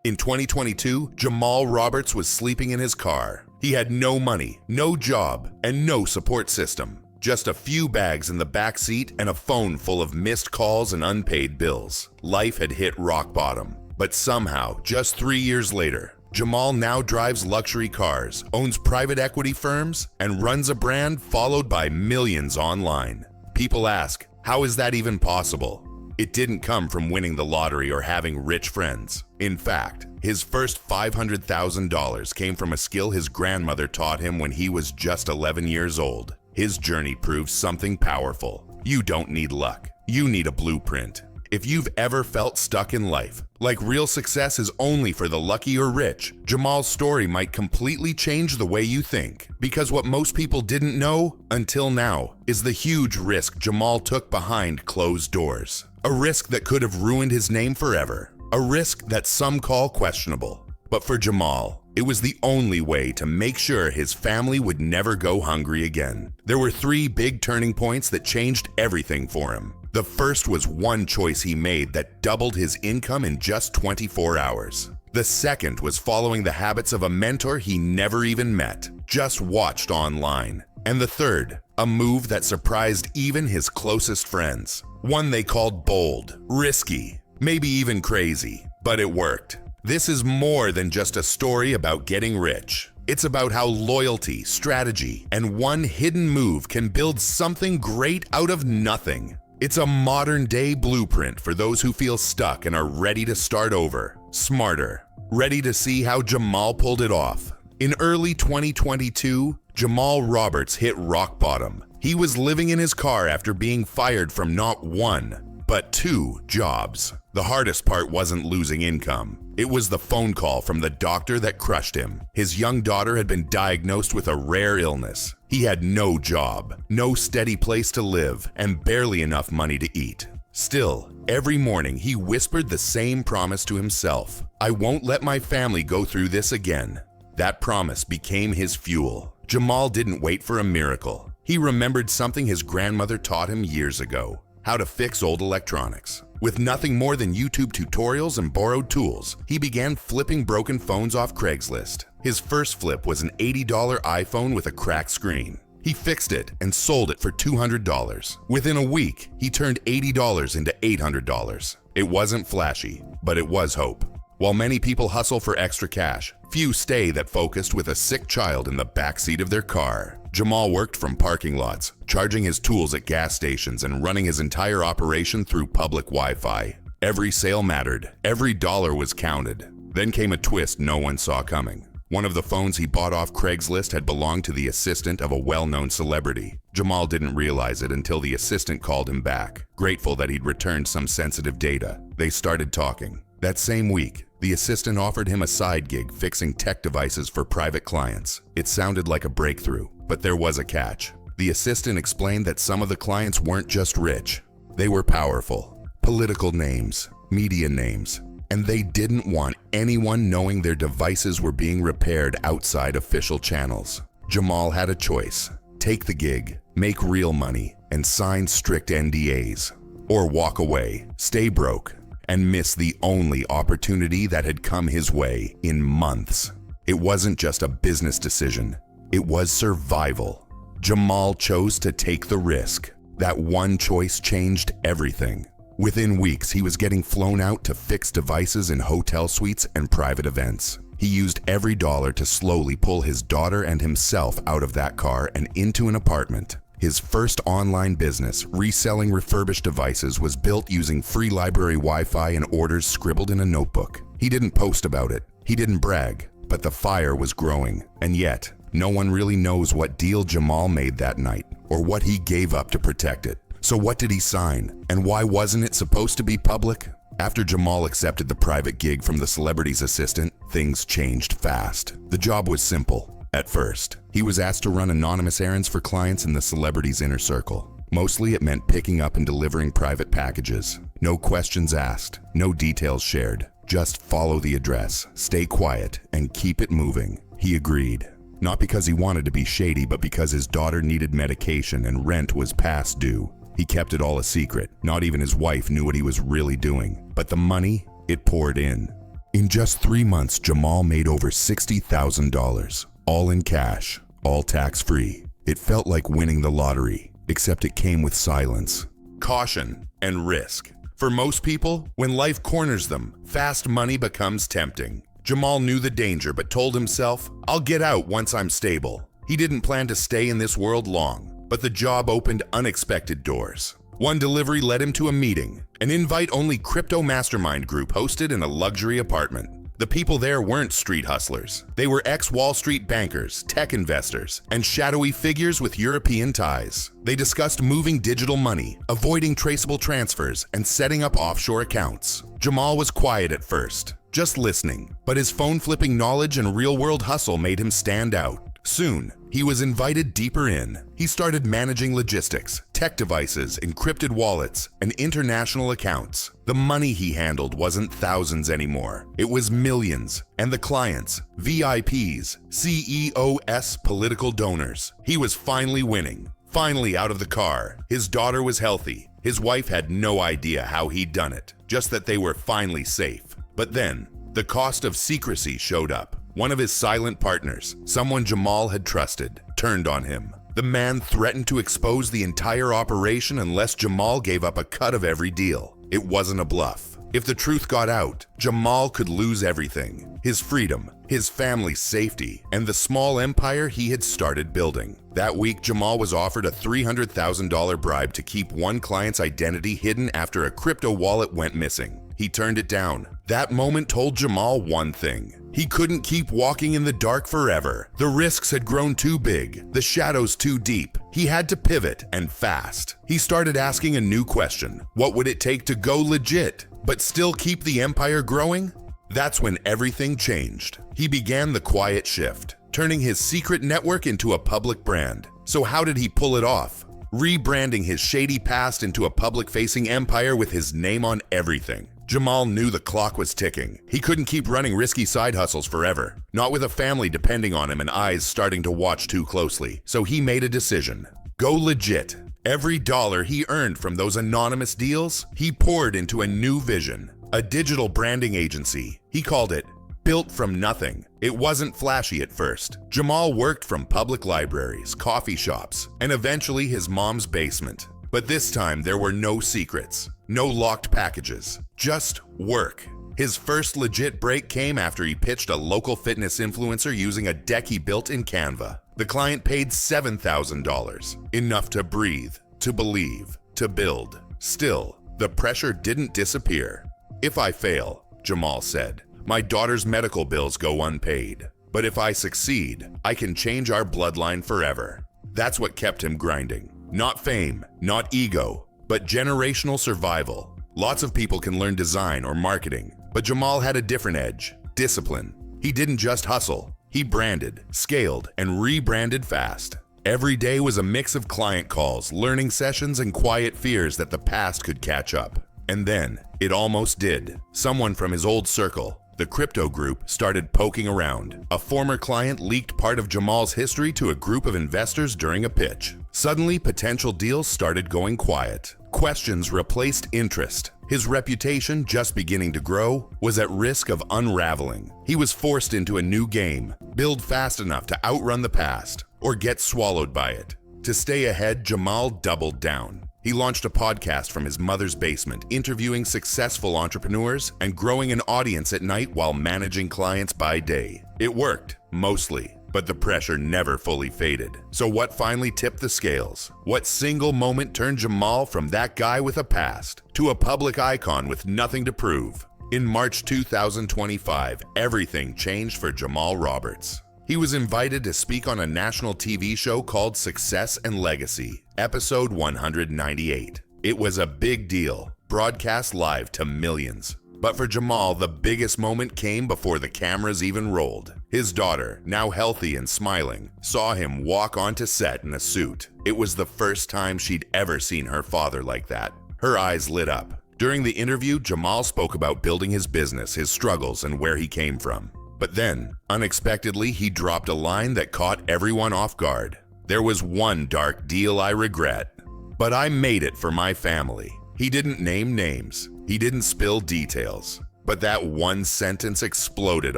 In 2022, Jamal Roberts was sleeping in his car. He had no money, no job, and no support system. Just a few bags in the back seat and a phone full of missed calls and unpaid bills. Life had hit rock bottom. But somehow, just 3 years later, Jamal now drives luxury cars, owns private equity firms, and runs a brand followed by millions online. People ask, how is that even possible? It didn't come from winning the lottery or having rich friends. In fact, his first $500,000 came from a skill his grandmother taught him when he was just 11 years old. His journey proves something powerful. You don't need luck. You need a blueprint. If you've ever felt stuck in life, like real success is only for the lucky or rich, Jamal's story might completely change the way you think. Because what most people didn't know, until now, is the huge risk Jamal took behind closed doors. A risk that could have ruined his name forever. A risk that some call questionable. But for Jamal, it was the only way to make sure his family would never go hungry again. There were 3 big turning points that changed everything for him. The first was one choice he made that doubled his income in just 24 hours. The second was following the habits of a mentor he never even met, just watched online. And the third, a move that surprised even his closest friends. One they called bold, risky, maybe even crazy, but it worked. This is more than just a story about getting rich. It's about how loyalty, strategy, and one hidden move can build something great out of nothing. It's a modern-day blueprint for those who feel stuck and are ready to start over, smarter, ready to see how Jamal pulled it off. In early 2022, Jamal Roberts hit rock bottom. He was living in his car after being fired from not 1, but 2 jobs. The hardest part wasn't losing income. It was the phone call from the doctor that crushed him. His young daughter had been diagnosed with a rare illness. He had no job, no steady place to live, and barely enough money to eat. Still, every morning he whispered the same promise to himself. I won't let my family go through this again. That promise became his fuel. Jamal didn't wait for a miracle. He remembered something his grandmother taught him years ago: how to fix old electronics. With nothing more than YouTube tutorials and borrowed tools, he began flipping broken phones off Craigslist. His first flip was an $80 iPhone with a cracked screen. He fixed it and sold it for $200. Within a week, he turned $80 into $800. It wasn't flashy, but it was hope. While many people hustle for extra cash, few stay that focused with a sick child in the backseat of their car. Jamal worked from parking lots, charging his tools at gas stations and running his entire operation through public Wi-Fi. Every sale mattered. Every dollar was counted. Then came a twist no one saw coming. One of the phones he bought off Craigslist had belonged to the assistant of a well-known celebrity. Jamal didn't realize it until the assistant called him back, grateful that he'd returned some sensitive data. They started talking. That same week, the assistant offered him a side gig fixing tech devices for private clients. It sounded like a breakthrough, but there was a catch. The assistant explained that some of the clients weren't just rich. They were powerful. Political names, media names, and they didn't want anyone knowing their devices were being repaired outside official channels. Jamal had a choice: take the gig, make real money, and sign strict NDAs, or walk away, stay broke, and miss the only opportunity that had come his way in months. It wasn't just a business decision, it was survival. Jamal chose to take the risk. That one choice changed everything. Within weeks, he was getting flown out to fix devices in hotel suites and private events. He used every dollar to slowly pull his daughter and himself out of that car and into an apartment. His first online business, reselling refurbished devices, was built using free library Wi-Fi and orders scribbled in a notebook. He didn't post about it. He didn't brag. But the fire was growing. And yet, no one really knows what deal Jamal made that night or what he gave up to protect it. So what did he sign? And why wasn't it supposed to be public? After Jamal accepted the private gig from the celebrity's assistant, things changed fast. The job was simple. At first, he was asked to run anonymous errands for clients in the celebrity's inner circle. Mostly it meant picking up and delivering private packages. No questions asked, no details shared. Just follow the address, stay quiet, and keep it moving. He agreed. Not because he wanted to be shady, but because his daughter needed medication and rent was past due. He kept it all a secret. Not even his wife knew what he was really doing. But the money, it poured in. In just 3 months, Jamal made over $60,000, all in cash, all tax-free. It felt like winning the lottery, except it came with silence, caution, and risk. For most people, when life corners them, fast money becomes tempting. Jamal knew the danger but told himself, "I'll get out once I'm stable." He didn't plan to stay in this world long, but the job opened unexpected doors. One delivery led him to a meeting, an invite-only crypto mastermind group hosted in a luxury apartment. The people there weren't street hustlers. They were ex-Wall Street bankers, tech investors, and shadowy figures with European ties. They discussed moving digital money, avoiding traceable transfers, and setting up offshore accounts. Jamal was quiet at first, just listening, but his phone-flipping knowledge and real-world hustle made him stand out. Soon, he was invited deeper in. He started managing logistics, tech devices, encrypted wallets, and international accounts. The money he handled wasn't thousands anymore. It was millions. And the clients, VIPs, CEOs, political donors. He was finally winning. Finally out of the car. His daughter was healthy. His wife had no idea how he'd done it, just that they were finally safe. But then, the cost of secrecy showed up. One of his silent partners, someone Jamal had trusted, turned on him. The man threatened to expose the entire operation unless Jamal gave up a cut of every deal. It wasn't a bluff. If the truth got out, Jamal could lose everything: his freedom, his family's safety, and the small empire he had started building. That week, Jamal was offered a $300,000 bribe to keep one client's identity hidden after a crypto wallet went missing. He turned it down. That moment told Jamal one thing: he couldn't keep walking in the dark forever. The risks had grown too big, the shadows too deep. He had to pivot, and fast. He started asking a new question: what would it take to go legit, but still keep the empire growing? That's when everything changed. He began the quiet shift, turning his secret network into a public brand. So how did he pull it off? Rebranding his shady past into a public-facing empire with his name on everything. Jamal knew the clock was ticking. He couldn't keep running risky side hustles forever, not with a family depending on him and eyes starting to watch too closely. So he made a decision: go legit. Every dollar he earned from those anonymous deals, he poured into a new vision, a digital branding agency. He called it Built from Nothing. It wasn't flashy at first. Jamal worked from public libraries, coffee shops, and eventually his mom's basement. But this time there were no secrets, no locked packages, just work. His first legit break came after he pitched a local fitness influencer using a deck he built in Canva. The client paid $7,000, enough to breathe, to believe, to build. Still, the pressure didn't disappear. "If I fail," Jamal said, "my daughter's medical bills go unpaid. But if I succeed, I can change our bloodline forever." That's what kept him grinding. Not fame, not ego, but generational survival. Lots of people can learn design or marketing, but Jamal had a different edge: discipline. He didn't just hustle. He branded, scaled, and rebranded fast. Every day was a mix of client calls, learning sessions, and quiet fears that the past could catch up. And then, it almost did. Someone from his old circle, the crypto group, started poking around. A former client leaked part of Jamal's history to a group of investors during a pitch. Suddenly, potential deals started going quiet. Questions replaced interest. His reputation, just beginning to grow, was at risk of unraveling. He was forced into a new game: build fast enough to outrun the past, or get swallowed by it. To stay ahead, Jamal doubled down. He launched a podcast from his mother's basement, interviewing successful entrepreneurs and growing an audience at night while managing clients by day. It worked, mostly, but the pressure never fully faded. So what finally tipped the scales? What single moment turned Jamal from that guy with a past to a public icon with nothing to prove? In March 2025, everything changed for Jamal Roberts. He was invited to speak on a national TV show called Success and Legacy, episode 198. It was a big deal, broadcast live to millions. But for Jamal, the biggest moment came before the cameras even rolled. His daughter, now healthy and smiling, saw him walk onto set in a suit. It was the first time she'd ever seen her father like that. Her eyes lit up. During the interview, Jamal spoke about building his business, his struggles, and where he came from. But then, unexpectedly, he dropped a line that caught everyone off guard. "There was one dark deal I regret, but I made it for my family." He didn't name names. He didn't spill details. But that one sentence exploded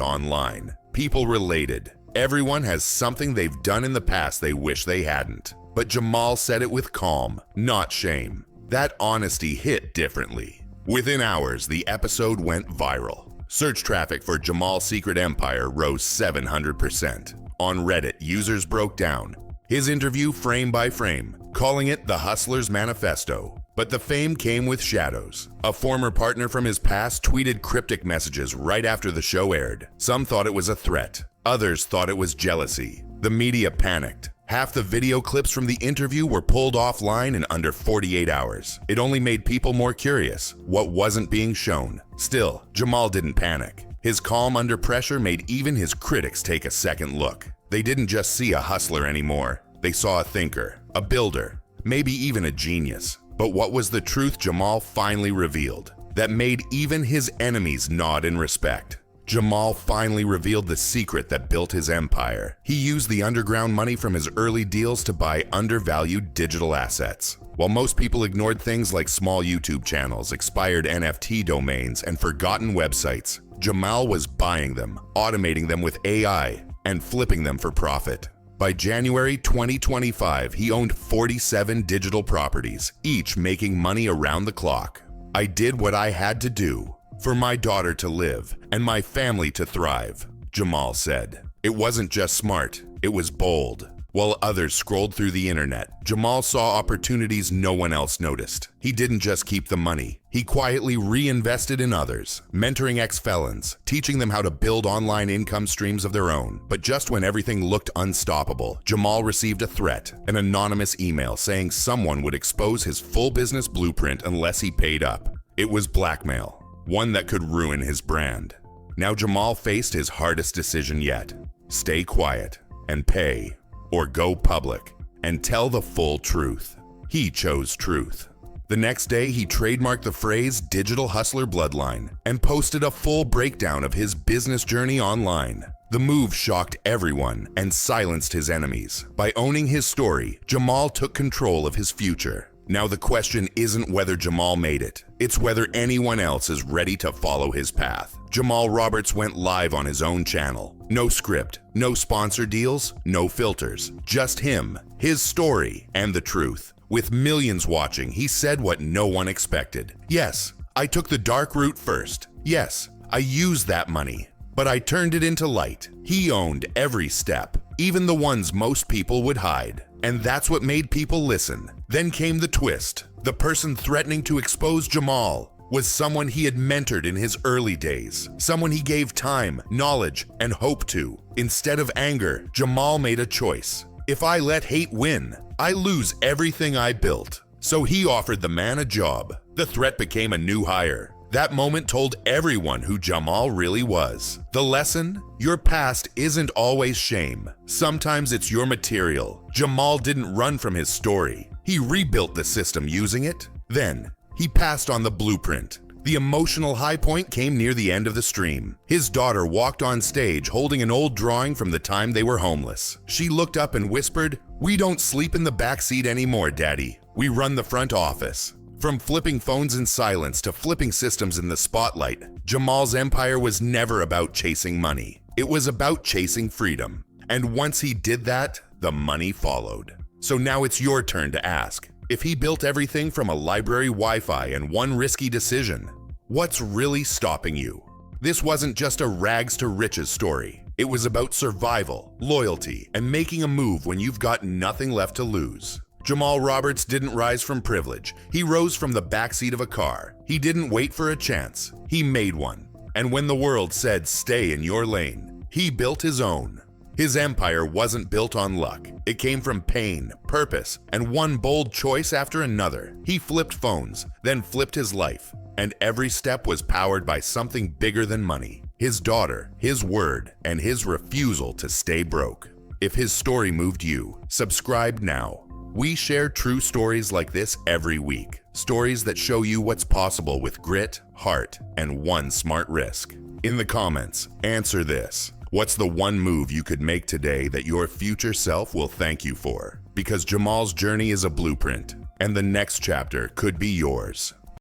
online. People related. Everyone has something they've done in the past they wish they hadn't. But Jamal said it with calm, not shame. That honesty hit differently. Within hours, the episode went viral. Search traffic for Jamal's secret empire rose 700%. On Reddit, users broke down his interview frame by frame, calling it the Hustler's Manifesto. But the fame came with shadows. A former partner from his past tweeted cryptic messages right after the show aired. Some thought it was a threat. Others thought it was jealousy. The media panicked. Half the video clips from the interview were pulled offline in under 48 hours. It only made people more curious. What wasn't being shown? Still, Jamal didn't panic. His calm under pressure made even his critics take a second look. They didn't just see a hustler anymore. They saw a thinker, a builder, maybe even a genius. But what was the truth Jamal finally revealed that made even his enemies nod in respect? Jamal finally revealed the secret that built his empire. He used the underground money from his early deals to buy undervalued digital assets. While most people ignored things like small YouTube channels, expired NFT domains, and forgotten websites, Jamal was buying them, automating them with AI, and flipping them for profit. By January 2025, he owned 47 digital properties, each making money around the clock. I did what I had to do for my daughter to live and my family to thrive, Jamal said. It wasn't just smart, it was bold. While others scrolled through the internet, Jamal saw opportunities no one else noticed. He didn't just keep the money. He quietly reinvested in others, mentoring ex-felons, teaching them how to build online income streams of their own. But just when everything looked unstoppable, Jamal received a threat, an anonymous email saying someone would expose his full business blueprint unless he paid up. It was blackmail, one that could ruin his brand. Now Jamal faced his hardest decision yet. Stay quiet and pay, or go public and tell the full truth. He chose truth. The next day, he trademarked the phrase "digital hustler bloodline" and posted a full breakdown of his business journey online. The move shocked everyone and silenced his enemies. By owning his story, Jamal took control of his future. Now the question isn't whether Jamal made it, it's whether anyone else is ready to follow his path. Jamal Roberts went live on his own channel. No script, no sponsor deals, no filters. Just him, his story, and the truth. With millions watching, he said what no one expected. Yes, I took the dark route first. Yes, I used that money, but I turned it into light. He owned every step, even the ones most people would hide. And that's what made people listen. Then came the twist. The person threatening to expose Jamal was someone he had mentored in his early days, someone he gave time, knowledge, and hope to. Instead of anger, Jamal made a choice. If I let hate win, I lose everything I built. So he offered the man a job. The threat became a new hire. That moment told everyone who Jamal really was. The lesson? Your past isn't always shame. Sometimes it's your material. Jamal didn't run from his story. He rebuilt the system using it. Then, he passed on the blueprint. The emotional high point came near the end of the stream. His daughter walked on stage holding an old drawing from the time they were homeless. She looked up and whispered, "We don't sleep in the backseat anymore, Daddy. We run the front office." From flipping phones in silence to flipping systems in the spotlight, Jamal's empire was never about chasing money. It was about chasing freedom. And once he did that, the money followed. So now it's your turn to ask. If he built everything from a library Wi-Fi and one risky decision, what's really stopping you? This wasn't just a rags to riches story. It was about survival, loyalty, and making a move when you've got nothing left to lose. Jamal Roberts didn't rise from privilege. He rose from the backseat of a car. He didn't wait for a chance. He made one. And when the world said, "Stay in your lane," he built his own. His empire wasn't built on luck. It came from pain, purpose, and one bold choice after another. He flipped phones, then flipped his life. And every step was powered by something bigger than money. His daughter, his word, and his refusal to stay broke. If his story moved you, subscribe now. We share true stories like this every week. Stories that show you what's possible with grit, heart, and one smart risk. In the comments, answer this. What's the one move you could make today that your future self will thank you for? Because Jamal's journey is a blueprint, and the next chapter could be yours.